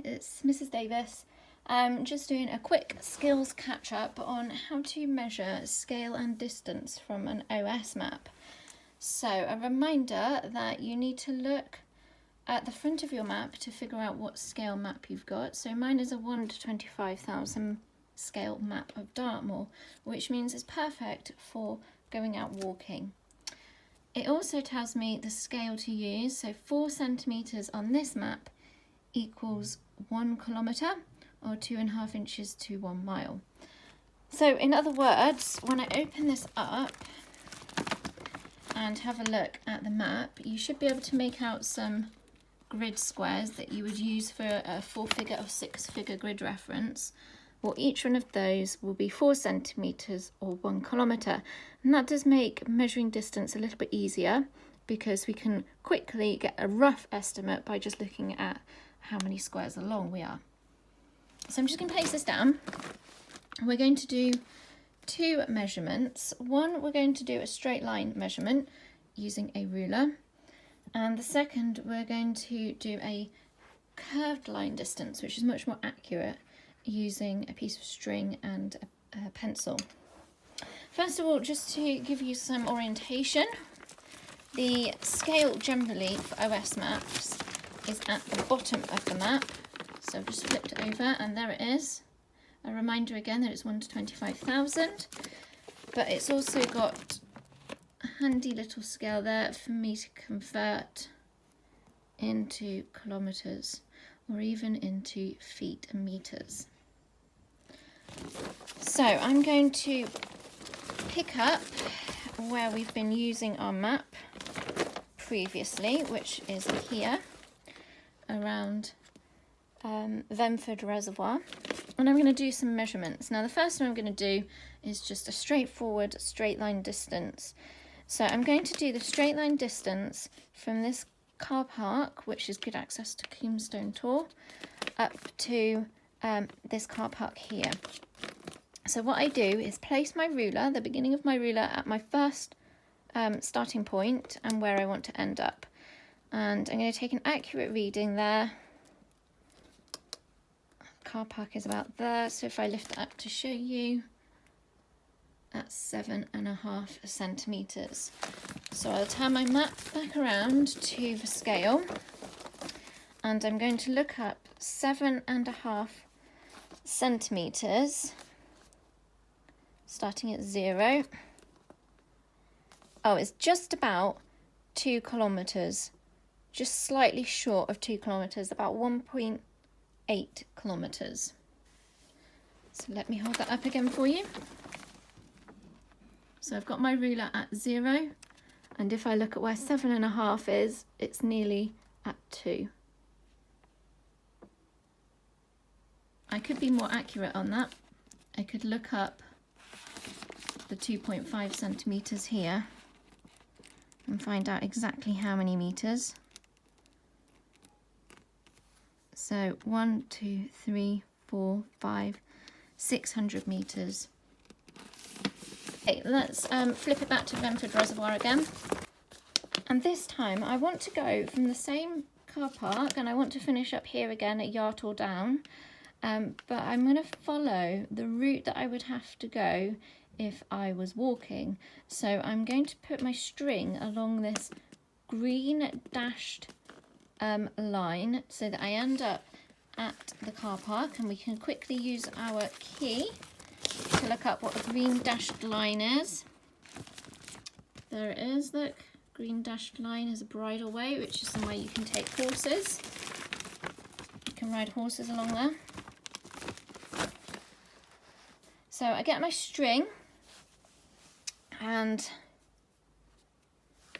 it's Mrs. Davis. Just doing a quick skills catch up on how to measure scale and distance from an OS map. So a reminder that you need to look at the front of your map to figure out what scale map you've got. So mine is a 1 to 25,000 scale map of Dartmoor, which means it's perfect for going out walking. It also tells me the scale to use, so 4 centimetres on this map equals 1 kilometre, or 2.5 inches to 1 mile. So in other words, when I open this up and have a look at the map, you should be able to make out some grid squares that you would use for a 4-figure or 6-figure grid reference. Well, each one of those will be 4 centimetres or 1 kilometre. And that does make measuring distance a little bit easier because we can quickly get a rough estimate by just looking at how many squares along we are. So I'm just going to place this down. We're going to do 2 measurements. One, we're going to do a straight line measurement using a ruler. And the second, we're going to do a curved line distance, which is much more accurate, using a piece of string and a pencil. First of all, just to give you some orientation, the scale generally for OS maps is at the bottom of the map. So I've just flipped it over and there it is. A reminder again that it's 1 to 25,000, but it's also got a handy little scale there for me to convert into kilometres or even into feet and metres. So I'm going to pick up where we've been using our map previously, which is here around Vemford Reservoir, and I'm going to do some measurements. Now the first one I'm going to do is just a straightforward straight line distance. So I'm going to do the straight line distance from this car park, which is good access to Tombstone Tor, up to this car park here. So what I do is place my ruler, the beginning of my ruler, at my first starting point and where I want to end up. And I'm going to take an accurate reading there. Car park is about there, so if I lift it up to show you, that's 7.5 centimetres. So I'll turn my map back around to the scale and I'm going to look up 7.5 centimetres, starting at 0. Oh, it's just about 2 kilometres, just slightly short of 2 kilometres, about 1.8 kilometres. So let me hold that up again for you. So I've got my ruler at 0, and if I look at where 7.5 is, it's nearly at 2. I could be more accurate on that. I could look up the 2.5 centimetres here and find out exactly how many metres. So 1, 2, 3, 4, 5, 600 metres. Okay, let's flip it back to Vemford Reservoir again. And this time I want to go from the same car park and I want to finish up here again at Yartle Down. But I'm going to follow the route that I would have to go if I was walking. So I'm going to put my string along this green dashed line so that I end up at the car park, and we can quickly use our key to look up what the green dashed line is. There it is, look, green dashed line is a bridleway, which is somewhere you can take horses. You can ride horses along there. So I get my string and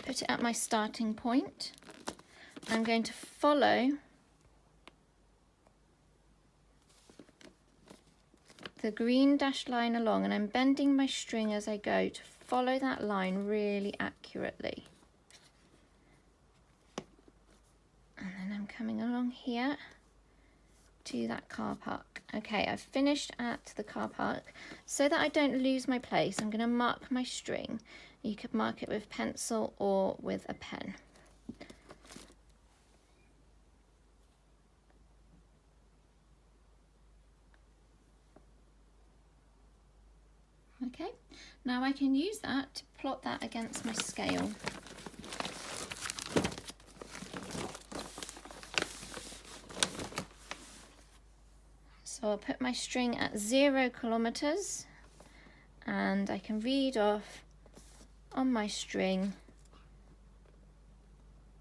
put it at my starting point. I'm going to follow the green dashed line along, and I'm bending my string as I go to follow that line really accurately. And then I'm coming along here to that car park. Okay, I've finished at the car park. So that I don't lose my place, I'm going to mark my string. You could mark it with pencil or with a pen. Okay, now I can use that to plot that against my scale. So I'll put my string at 0 kilometers, and I can read off on my string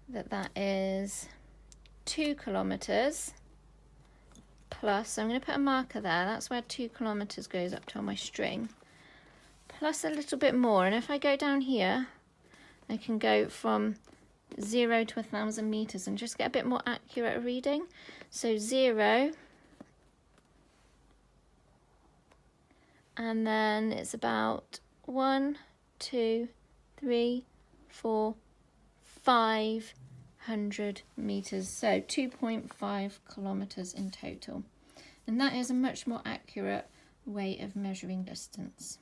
that that is 2 kilometers plus, so I'm going to put a marker there, that's where 2 kilometers goes up to on my string, plus a little bit more. And if I go down here, I can go from 0 to 1,000 meters and just get a bit more accurate reading. So 0, and then it's about 1, 2, 3, 4, 500 meters, so 2.5 kilometers in total. And that is a much more accurate way of measuring distance.